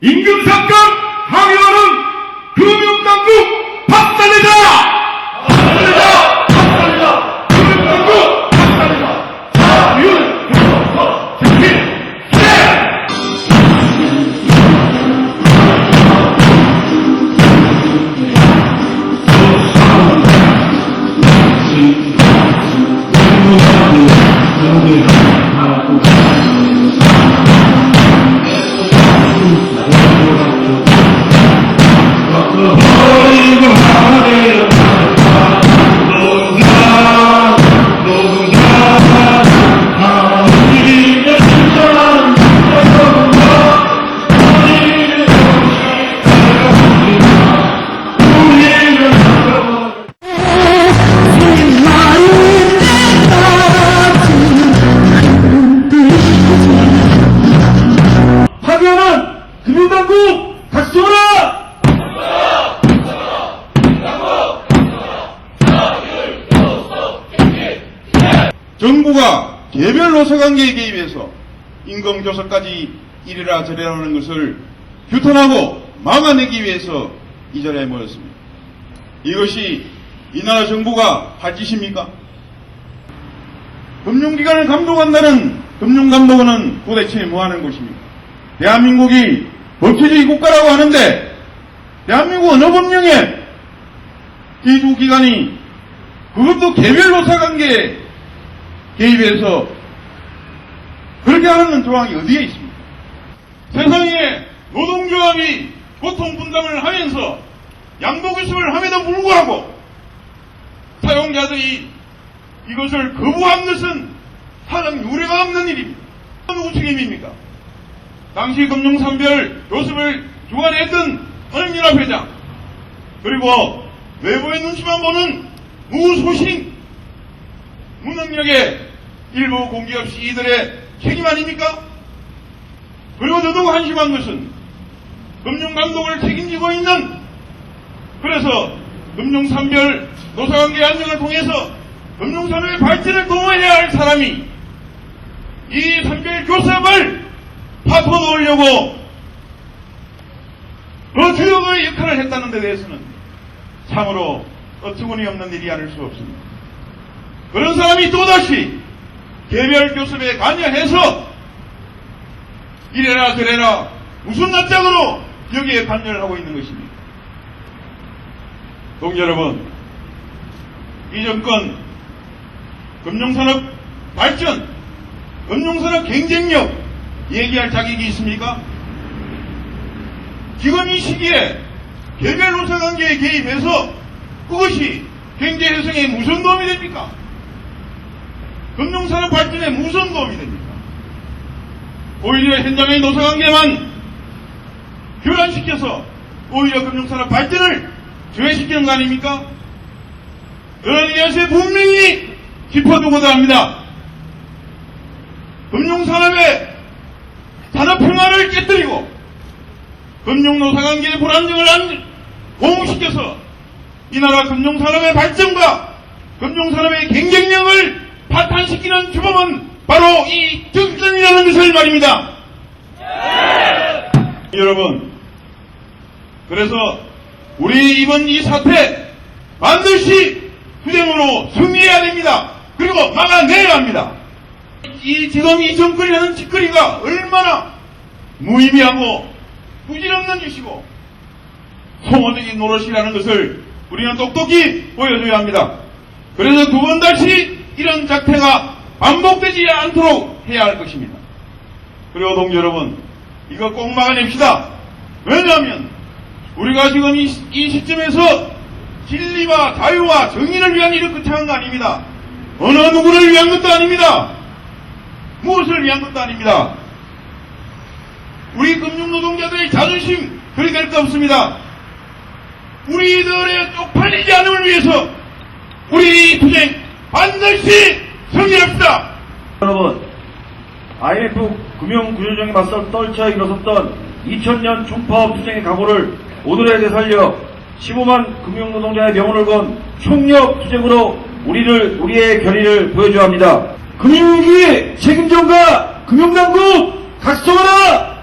임금사건 항의하는 금융당국 박살내자! 박살내자! 박살내자! 금융당국 박살내자! 자유를 위해서 정신! 금융당국 다시 쏘라! 정부가 개별 노사관계에 개입해서 인공조사까지 이래라 저래라 하는 것을 규탄하고 막아내기 위해서 이 자리에 모였습니다. 이것이 이 나라 정부가 할 짓입니까? 금융기관을 감독한다는 금융감독원은 도대체 뭐하는 곳입니까? 대한민국이 법치주의 국가라고 하는데 대한민국 어느 법령에 이 두 기관이 그것도 개별 노사관계에 개입해서 그렇게 하는 조항이 어디에 있습니까? 세상에 노동조합이 고통분담을 하면서 양도교섭을 함에도 불구하고 사용자들이 이것을 거부한 것은 사람 유례가 없는 일입니다. 누구 책임입니까? 당시 금융산별 교섭을 주관했던 헌연합회장 그리고 외부의 눈치만 보는 무소신 무능력의 일부 공기업 시의들의 책임 아닙니까? 그리고 더더욱 한심한 것은 금융감독을 책임지고 있는 그래서 금융산별 노사관계 안정을 통해서 금융산업의 발전을 도모해야 할 사람이 이 산별 교섭을 파토놓으려고 그 주역의 역할을 했다는 데 대해서는 참으로 어처구니 없는 일이 아닐 수 없습니다. 그런 사람이 또다시 개별 교섭에 관여해서 이래라 저래라 무슨 낯짝으로 여기에 관여를 하고 있는 것입니다. 동지 여러분, 이 정권 금융산업 발전, 금융산업 경쟁력 얘기할 자격이 있습니까? 지금 이 시기에 개별 노사관계에 개입해서 그것이 경제 형성에 무슨 도움이 됩니까? 금융산업 발전에 무슨 도움이 됩니까? 오히려 현장의 노사관계만 교란시켜서 오히려 금융산업 발전을 저해시키는 거 아닙니까? 그런 이야기에 분명히 짚어두고자 합니다. 금융산업의 산업평화를 깨뜨리고 금융노사관계의 불안정을 공시켜서 이 나라 금융산업의 발전과 금융산업의 경쟁력을 파탄시키는 주범은 바로 이 정권이라는 것을 말입니다. 여러분, 그래서 우리 이번 이 사태 반드시 투쟁으로 승리해야 됩니다. 그리고 막아내야 합니다. 지금 이 정권이 하는 짓거리가 얼마나 무의미하고 부질없는 짓이고 소모적인 노릇이라는 것을 우리는 똑똑히 보여줘야 합니다. 그래서 두 번 다시 이런 작태가 반복되지 않도록 해야 할 것입니다. 그리고 동지 여러분, 이거 꼭 막아냅시다. 왜냐하면 우리가 지금 이 시점에서 진리와 자유와 정의를 위한 일을 거창한 거 아닙니다. 어느 누구를 위한 것도 아닙니다. 무엇을 위한 것도 아닙니다. 우리 금융노동자들의 자존심 그리 될 거 없습니다. 우리들의 쪽팔리지 않음을 위해서 우리 이 투쟁 반드시 승리합시다. 여러분, IMF 금융구조조정에 맞서 떨쳐 일어섰던 2000년 중파업 투쟁의 각오를 오늘에 되살려 15만 금융노동자의 명운을 건 총력 투쟁으로 우리의 결의를 보여줘야 합니다. 금융위기 책임전가 금융당국 각성하라!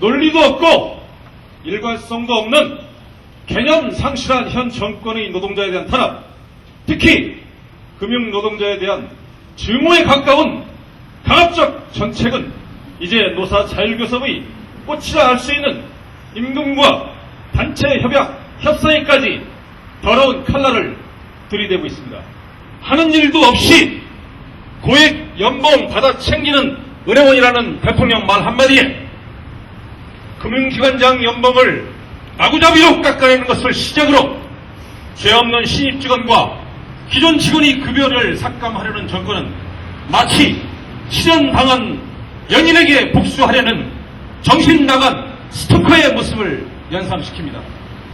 논리도 없고 일관성도 없는 개념 상실한 현 정권의 노동자에 대한 탄압, 특히 금융노동자에 대한 증오에 가까운 강압적 정책은 이제 노사 자율교섭의 꽃이라 할 수 있는 임금과 단체 협약, 협상에까지 더러운 칼날을 들이대고 있습니다. 하는 일도 없이 고액 연봉 받아 챙기는 은행원이라는 대통령 말 한마디에 금융기관장 연봉을 마구잡이로 깎아내는 것을 시작으로 죄 없는 신입 직원과 기존 직원이 급여를 삭감하려는 정권은 마치 실현당한 연인에게 복수하려는 정신 나간 스토커의 모습을 연상시킵니다.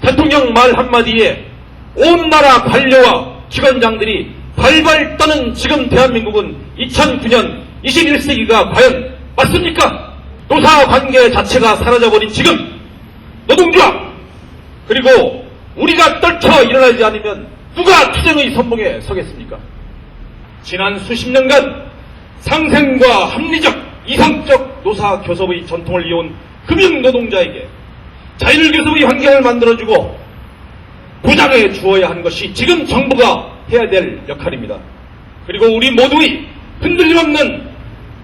대통령 말 한마디에 온 나라 관료와 기관장들이 발발 떠는 지금 대한민국은 2009년 21세기가 과연 맞습니까? 노사관계 자체가 사라져버린 지금 노동조합 그리고 우리가 떨쳐 일어나지 않으면 누가 투쟁의 선봉에 서겠습니까? 지난 수십 년간 상생과 합리적 이상적 노사교섭의 전통을 이어온 금융노동자에게 자율교섭의 환경을 만들어주고 보장해 주어야 하는 것이 지금 정부가 해야 될 역할입니다. 그리고 우리 모두의 흔들림 없는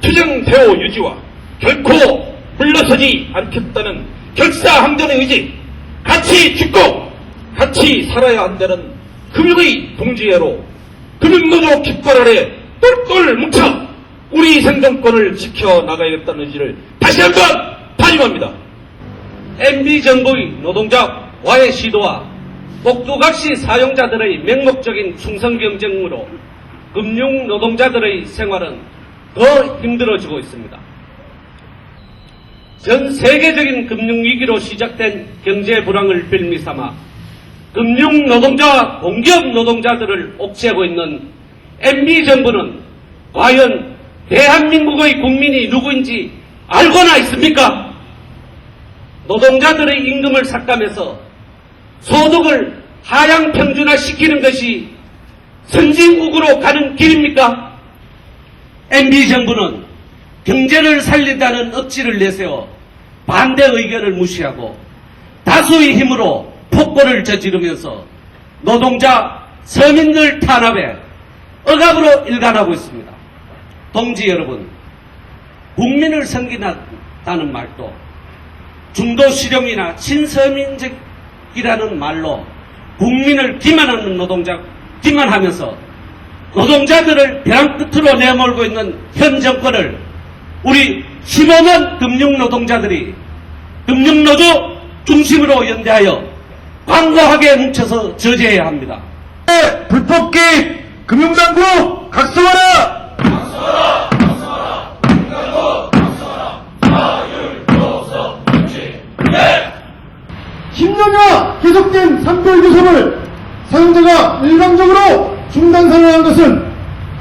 투쟁 대오 유지와 결코 물러서지 않겠다는 결사항전의 의지, 같이 죽고 같이 살아야 한다는 금융의 동지애로 금융노조 깃발 아래 똘똘 뭉쳐 우리 생존권을 지켜나가야겠다는 의지를 다시 한번 다짐합니다. MB정부의 노동자 와해 시도와 꼭두각시 사용자들의 맹목적인 충성 경쟁으로 금융노동자들의 생활은 더 힘들어지고 있습니다. 전 세계적인 금융위기로 시작된 경제 불황을 빌미삼아 금융노동자와 공기업 노동자들을 옥죄고 있는 MB정부는 과연 대한민국의 국민이 누구인지 알고나 있습니까? 노동자들의 임금을 삭감해서 소득을 하향 평준화시키는 것이 선진국으로 가는 길입니까? MB정부는 경제를 살린다는 억지를 내세워 반대 의견을 무시하고 다수의 힘으로 폭거를 저지르면서 노동자, 서민들 탄압에 억압으로 일관하고 있습니다. 동지 여러분, 국민을 섬긴다는 말도 중도 실용이나 친서민적이라는 말로 국민을 기만하는 기만하면서 노동자들을 벼랑 끝으로 내몰고 있는 현 정권을 우리 15만 금융노동자들이 금융노조 중심으로 연대하여 강고하게 뭉쳐서 저지해야 합니다. 불법 개입 금융당국 각성하라! 10년여 계속된 산별교섭을 사용자가 일방적으로 중단선언한 것은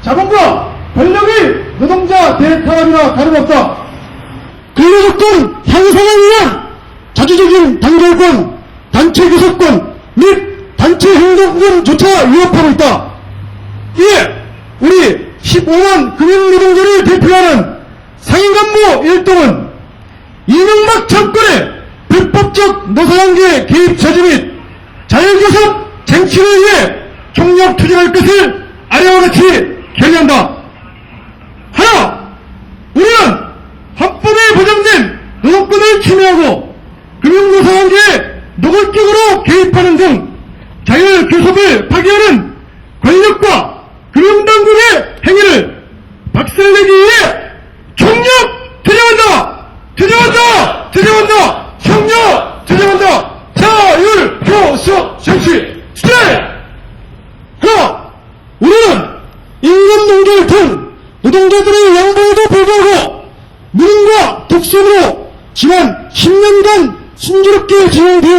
자본과 권력의 노동자 대탄압이나 다름없다. 근로조건 향상을 위한 자주적인 단결권, 단체 교섭권 및 단체 행동권조차 위협하고 있다. 이에 우리 15만 금융노동자를 대표하는 상임간부 일동은 이명박 정권의 불법적 노사관계 개입 저지 및 자율교섭 쟁취를 위해 총력 투쟁할 것을 아래와 같이 결의한다. 하나, 우리는 헌법에 보장된 노동권을 침해하고 금융노사관계에 노골적으로 개입하는 등 자율교섭을 파기하는 권력과 금융당국의 행위를 박살내기 위해 총력 투쟁한다! 투쟁한다! 투쟁한다! 총력 투쟁한다! 자율교섭 쟁취 투쟁! 하나, 우리는 임금 농계를 통 노동자들의 양보에도 불구하고 무능과 독선으로 지난 10년간 순조롭게 진행되어